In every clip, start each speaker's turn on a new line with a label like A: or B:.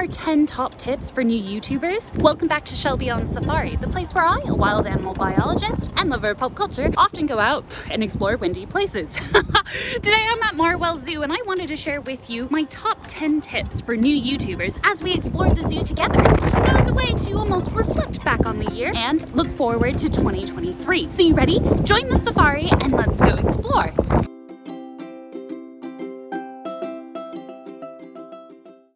A: our 10 top tips for new YouTubers? Welcome back to Shelby on Safari, the place where I, a wild animal biologist and lover of pop culture, often go out and explore windy places. Today I'm at Marwell Zoo and I wanted to share with you my top 10 tips for new YouTubers as we explore the zoo together. So as a way to almost reflect back on the year and look forward to 2023. So you ready? Join the safari and let's go explore.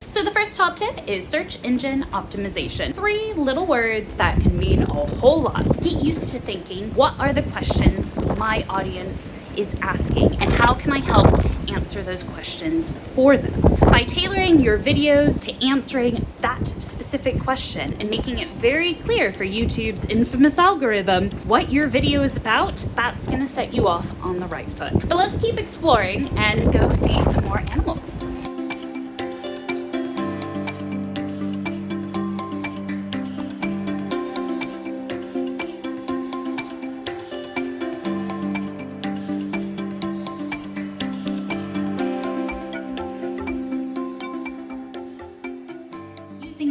A: So the first top tip is search engine optimization. 3 little words that can mean a whole lot. Get used to thinking, what are the questions my audience is asking and how can I help answer those questions for them? By tailoring your videos to answering that specific question and making it very clear for YouTube's infamous algorithm what your video is about, that's gonna set you off on the right foot. But let's keep exploring and go see some more animals.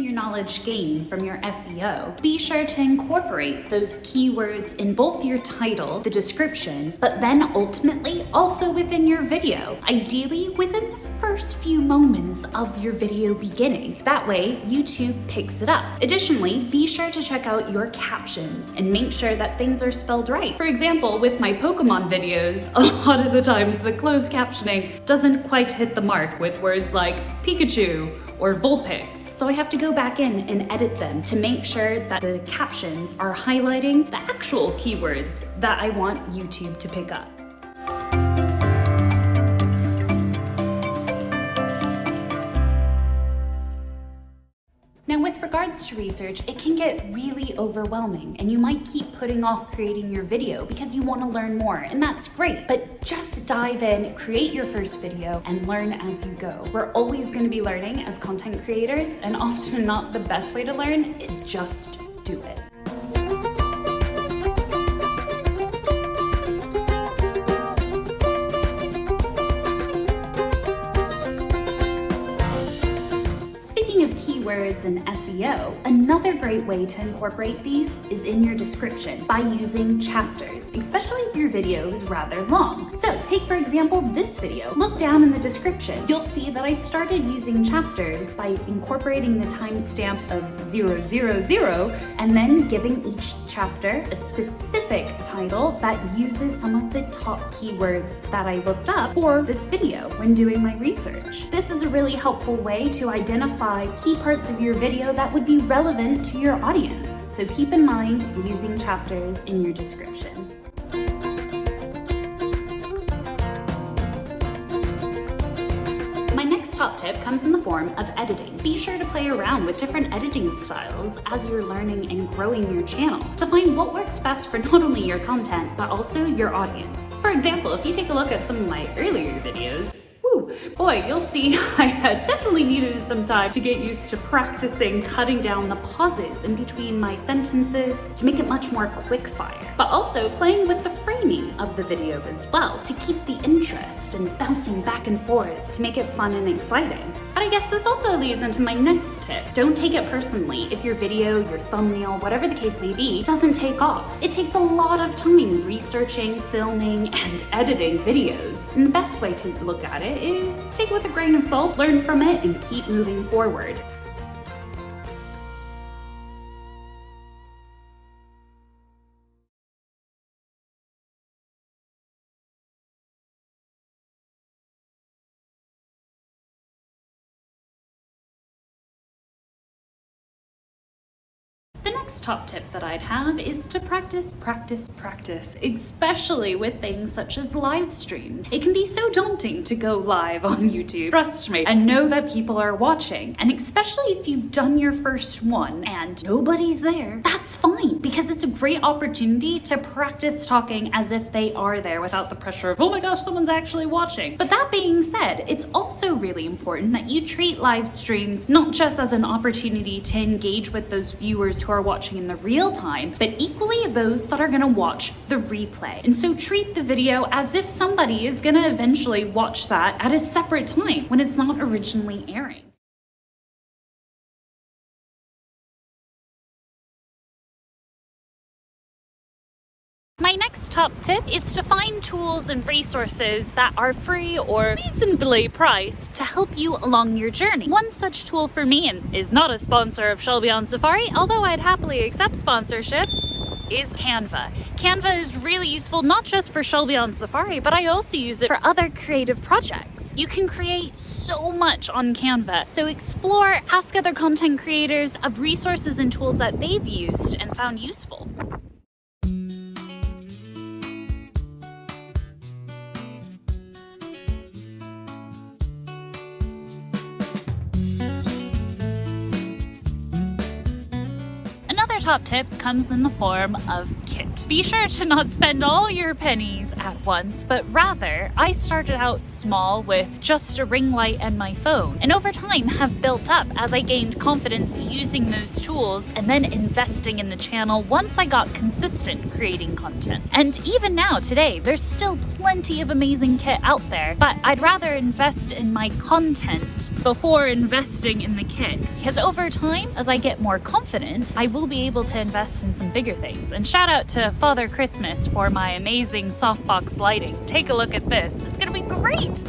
A: Knowledge gained from your SEO, be sure to incorporate those keywords in both your title, the description, but then ultimately also within your video, ideally within the first few moments of your video beginning. That way, YouTube picks it up. Additionally, be sure to check out your captions and make sure that things are spelled right. For example, with my Pokemon videos, a lot of the times the closed captioning doesn't quite hit the mark with words like Pikachu or Vulpix. So I have to go back in and edit them to make sure that the captions are highlighting the actual keywords that I want YouTube to pick up. Now, with regards to research, it can get really overwhelming and you might keep putting off creating your video because you want to learn more, and that's great, but just dive in, create your first video and learn as you go. We're always going to be learning as content creators, and often not the best way to learn is just do it. Keywords and SEO, another great way to incorporate these is in your description by using chapters, especially if your video is rather long. So take for example this video. Look down in the description. You'll see that I started using chapters by incorporating the timestamp of 000 and then giving each chapter a specific title that uses some of the top keywords that I looked up for this video when doing my research. This is a really helpful way to identify key parts of your video that would be relevant to your audience. So keep in mind using chapters in your description. My next top tip comes in the form of editing. Be sure to play around with different editing styles as you're learning and growing your channel to find what works best for not only your content, but also your audience. For example, if you take a look at some of my earlier videos, boy, you'll see I had definitely needed some time to get used to practicing cutting down the pauses in between my sentences to make it much more quick fire, but also playing with the framing of the video as well to keep the interest and bouncing back and forth to make it fun and exciting. But I guess this also leads into my next tip. Don't take it personally if your video, your thumbnail, whatever the case may be, doesn't take off. It takes a lot of time researching, filming, and editing videos. And the best way to look at it is take it with a grain of salt, learn from it, and keep moving forward. The next top tip that I'd have is to practice, especially with things such as live streams. It can be so daunting to go live on YouTube, trust me, and know that people are watching. And especially if you've done your first one and nobody's there, that's fine, because it's a great opportunity to practice talking as if they are there without the pressure of, oh my gosh, someone's actually watching. But that being said, it's also really important that you treat live streams not just as an opportunity to engage with those viewers who are watching in the real time, but equally those that are gonna watch the replay. And so treat the video as if somebody is gonna eventually watch that at a separate time when it's not originally airing. My next top tip is to find tools and resources that are free or reasonably priced to help you along your journey. One such tool for me, and is not a sponsor of Shelby on Safari, although I'd happily accept sponsorship, is Canva. Canva is really useful not just for Shelby on Safari, but I also use it for other creative projects. You can create so much on Canva, so explore, ask other content creators of resources and tools that they've used and found useful. Another top tip comes in the form of kit. Be sure to not spend all your pennies at once, but rather, I started out small with just a ring light and my phone, and over time have built up as I gained confidence using those tools and then investing in the channel once I got consistent creating content. And even now, today, there's still plenty of amazing kit out there, but I'd rather invest in my content before investing in the kit, because over time, as I get more confident, I will be able to invest in some bigger things. And shout out to Father Christmas for my amazing softbox lighting. Take a look at this. It's gonna be great!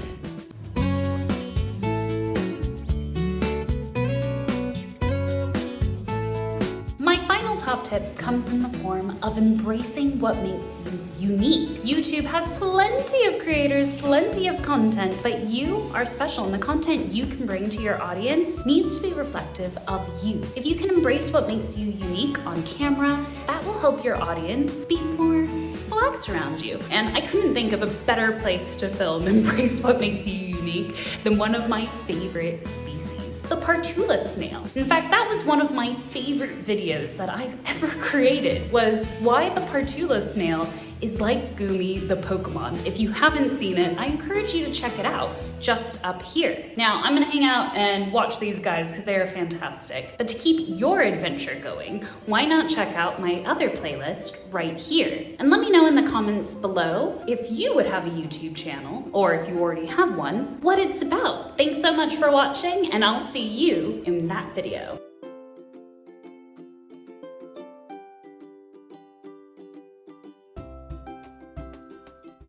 A: My final top tip comes in the form of embracing what makes you unique. YouTube has plenty of creators, plenty of content, but you are special, and the content you can bring to your audience needs to be reflective of you. If you can embrace what makes you unique on camera, that will help your audience be more relaxed around you. And I couldn't think of a better place to film Embrace What Makes You Unique than one of my favorite species, the Partula snail. In fact, that was one of my favorite videos that I've ever created, was why the Partula snail is like Goomy the Pokemon. If you haven't seen it, I encourage you to check it out, just up here. Now, I'm gonna hang out and watch these guys because they are fantastic. But to keep your adventure going, why not check out my other playlist right here? And let me know in the comments below if you would have a YouTube channel, or if you already have one, what it's about. Thanks so much for watching, and I'll see you in that video.